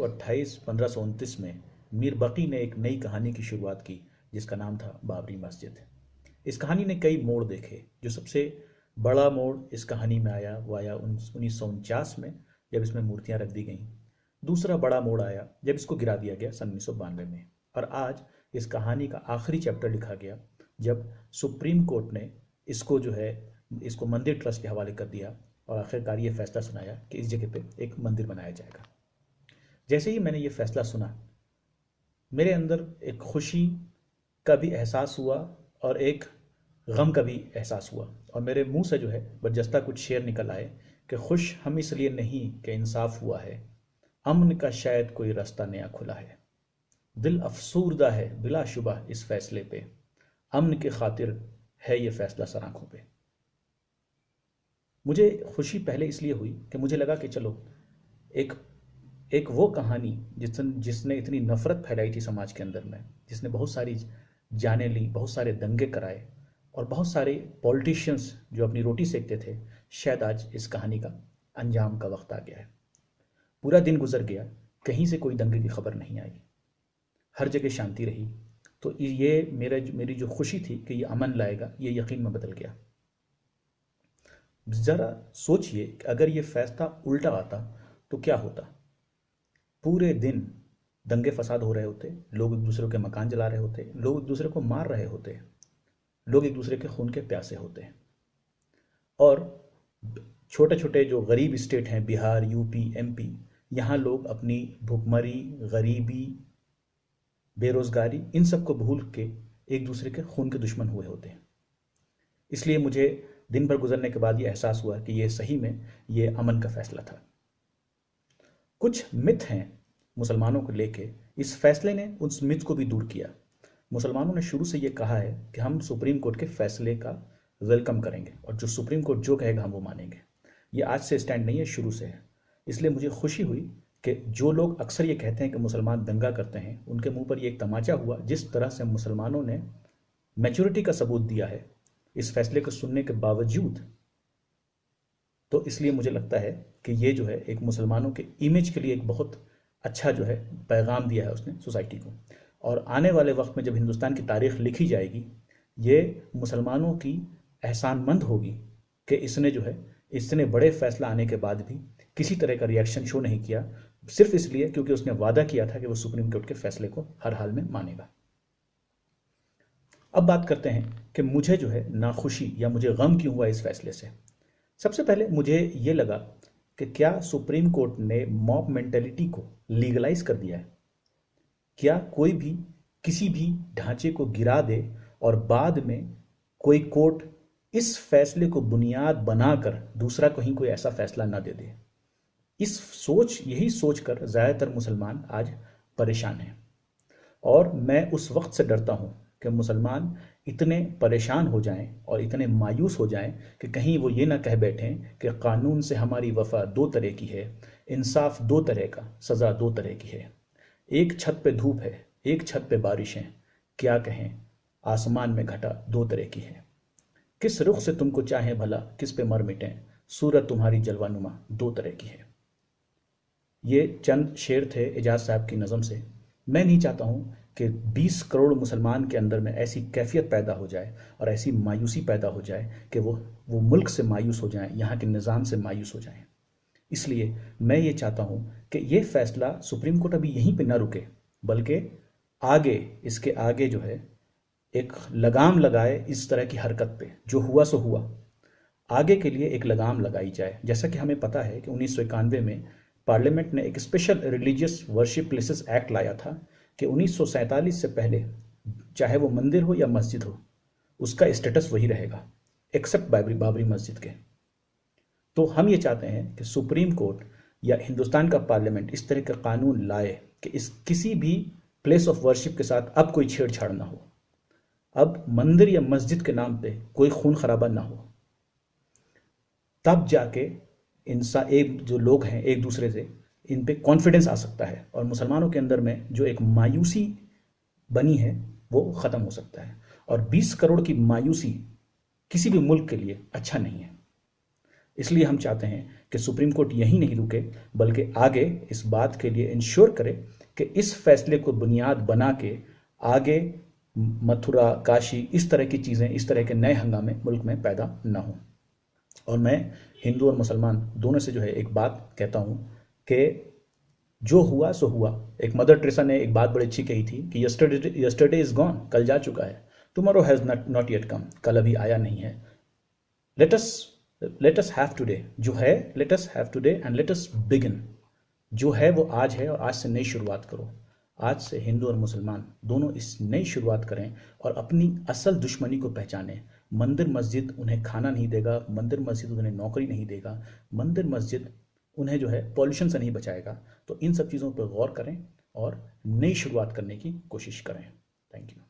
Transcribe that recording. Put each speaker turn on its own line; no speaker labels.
तो 28 1529 में मीर बकी ने एक नई कहानी की शुरुआत की जिसका नाम था बाबरी मस्जिद। इस कहानी ने कई मोड़ देखे। जो सबसे बड़ा मोड़ इस कहानी में आया वो आया 1949 में, जब इसमें मूर्तियां रख दी गईं। दूसरा बड़ा मोड़ आया जब इसको गिरा दिया गया सन 1992 में। और आज इस कहानी का आखिरी चैप्टर लिखा गया जब सुप्रीम कोर्ट ने इसको जो है इसको मंदिर ट्रस्ट के हवाले कर दिया और आखिरकार ये फैसला सुनाया कि इस जगह पे एक मंदिर बनाया जाएगा। जैसे ही मैंने ये फैसला सुना, मेरे अंदर एक खुशी का भी एहसास हुआ और एक गम का भी एहसास हुआ। और मेरे मुंह से जो है बरजस्ता कुछ शेर निकल आए कि खुश हम इसलिए नहीं कि इंसाफ हुआ है, अमन का शायद कोई रास्ता नया खुला है। दिल अफसूरदा है बिलाशुबा इस फैसले पे, अमन की खातिर है ये फैसला सर आंखों पे। मुझे खुशी पहले इसलिए हुई कि मुझे लगा कि चलो एक एक वो कहानी जिसने इतनी नफरत फैलाई थी समाज के अंदर में, जिसने बहुत सारी जानें ली, बहुत सारे दंगे कराए और बहुत सारे पॉलिटिशियंस जो अपनी रोटी सेकते थे, शायद आज इस कहानी का अंजाम का वक्त आ गया है। पूरा दिन गुजर गया, कहीं से कोई दंगे की खबर नहीं आई, हर जगह शांति रही। तो ये मेरी जो खुशी थी कि ये अमन लाएगा, ये यकीन में बदल गया। ज़रा सोचिए कि अगर ये फैसला उल्टा आता तो क्या होता। पूरे दिन दंगे फसाद हो रहे होते, लोग एक दूसरे के मकान जला रहे होते, लोग एक दूसरे को मार रहे होते, लोग एक दूसरे के खून के प्यासे होते। और छोटे छोटे जो गरीब स्टेट हैं, बिहार, यूपी, एमपी, यहाँ लोग अपनी भुखमरी, गरीबी, बेरोजगारी, इन सब को भूल के एक दूसरे के खून के दुश्मन हुए होते। इसलिए मुझे दिन भर गुजरने के बाद ये एहसास हुआ कि ये सही में ये अमन का फैसला था। कुछ मिथ हैं मुसलमानों को लेके, इस फैसले ने उस मिथ को भी दूर किया। मुसलमानों ने शुरू से ये कहा है कि हम सुप्रीम कोर्ट के फैसले का वेलकम करेंगे और जो सुप्रीम कोर्ट जो कहेगा हम वो मानेंगे। ये आज से स्टैंड नहीं है, शुरू से है। इसलिए मुझे खुशी हुई कि जो लोग अक्सर ये कहते हैं कि मुसलमान दंगा करते हैं, उनके मुंह पर ये एक तमाचा हुआ। जिस तरह से मुसलमानों ने मैच्योरिटी का सबूत दिया है इस फैसले को सुनने के बावजूद, तो इसलिए मुझे लगता है कि ये जो है एक मुसलमानों के इमेज के लिए एक बहुत अच्छा जो है पैगाम दिया है उसने सोसाइटी को। और आने वाले वक्त में जब हिंदुस्तान की तारीख लिखी जाएगी, ये मुसलमानों की एहसानमंद होगी कि इसने जो है इतने बड़े फैसला आने के बाद भी किसी तरह का रिएक्शन शो नहीं किया, सिर्फ इसलिए क्योंकि उसने वादा किया था कि वो सुप्रीम कोर्ट के फैसले को हर हाल में मानेगा। अब बात करते हैं कि मुझे जो है नाखुशी या मुझे गम क्यों हुआ इस फैसले से। सबसे पहले मुझे ये लगा कि क्या सुप्रीम कोर्ट ने मॉब मेंटेलिटी को लीगलाइज कर दिया है? क्या कोई भी किसी भी ढांचे को गिरा दे और बाद में कोई कोर्ट इस फैसले को बुनियाद बनाकर दूसरा कहीं कोई ऐसा फैसला ना दे दे? यही सोचकर ज़्यादातर मुसलमान आज परेशान हैं। और मैं उस वक्त से डरता हूँ कि मुसलमान इतने परेशान हो जाएं और इतने मायूस हो जाएं कि कहीं वो ये ना कह बैठें कि कानून से हमारी वफा दो तरह की है, इंसाफ दो तरह का, सज़ा दो तरह की है। एक छत पे धूप है, एक छत पे बारिश है, क्या कहें आसमान में घटा दो तरह की है। किस रुख से तुमको चाहें भला, किस पे मर मिटें, सूरत तुम्हारी जलवानुमा दो तरह की है। ये चंद शेर थे एजाज साहब की नज़म से। मैं नहीं चाहता हूँ कि 20 करोड़ मुसलमान के अंदर में ऐसी कैफियत पैदा हो जाए और ऐसी मायूसी पैदा हो जाए कि वो मुल्क से मायूस हो जाएं, यहाँ के निज़ाम से मायूस हो जाएं। इसलिए मैं ये चाहता हूँ कि ये फैसला सुप्रीम कोर्ट अभी यहीं पे ना रुके, बल्कि आगे इसके आगे जो है एक लगाम लगाए इस तरह की हरकत पे। जो हुआ सो हुआ, आगे के लिए एक लगाम लगाई जाए। जैसा कि हमें पता है कि 1991 में पार्लियामेंट ने एक special religious worship places act लाया था कि 1947 से पहले चाहे वो मंदिर हो या मस्जिद हो, उसका स्टेटस वही रहेगा एक्सेप्ट बाबरी मस्जिद के। तो हम ये चाहते हैं कि सुप्रीम कोर्ट या हिंदुस्तान का पार्लियामेंट इस तरह का कानून लाए कि इस किसी भी प्लेस ऑफ वर्शिप के साथ अब कोई छेड़छाड़ ना हो, अब मंदिर या मस्जिद के नाम पे कोई खून खराबा ना हो। तब जाके एक जो लोग हैं एक दूसरे से इन पे कॉन्फिडेंस आ सकता है और मुसलमानों के अंदर में जो एक मायूसी बनी है वो ख़त्म हो सकता है। और 20 करोड़ की मायूसी किसी भी मुल्क के लिए अच्छा नहीं है। इसलिए हम चाहते हैं कि सुप्रीम कोर्ट यहीं नहीं रुके, बल्कि आगे इस बात के लिए इंश्योर करे कि इस फैसले को बुनियाद बना के आगे मथुरा, काशी, इस तरह की चीज़ें, इस तरह के नए हंगामे मुल्क में पैदा ना हों। और मैं हिंदू और मुसलमान दोनों से जो है एक बात कहता हूँ कि जो हुआ सो हुआ। एक मदर टेरेसा ने एक बात बड़ी अच्छी कही थी कि यस्टरडे इज गॉन, कल जा चुका है। टुमारो हैज़ नॉट येट कम, कल अभी आया नहीं है। लेट अस हैव टुडे, जो है let us have today and let us begin. जो है वो आज है, और आज से नई शुरुआत करो। आज से हिंदू और मुसलमान दोनों इस नई शुरुआत करें और अपनी असल दुश्मनी को पहचानें। मंदिर मस्जिद उन्हें खाना नहीं देगा, मंदिर मस्जिद उन्हें नौकरी नहीं देगा, मंदिर मस्जिद उन्हें जो है पॉल्यूशन से नहीं बचाएगा। तो इन सब चीज़ों पर गौर करें और नई शुरुआत करने की कोशिश करें। Thank you.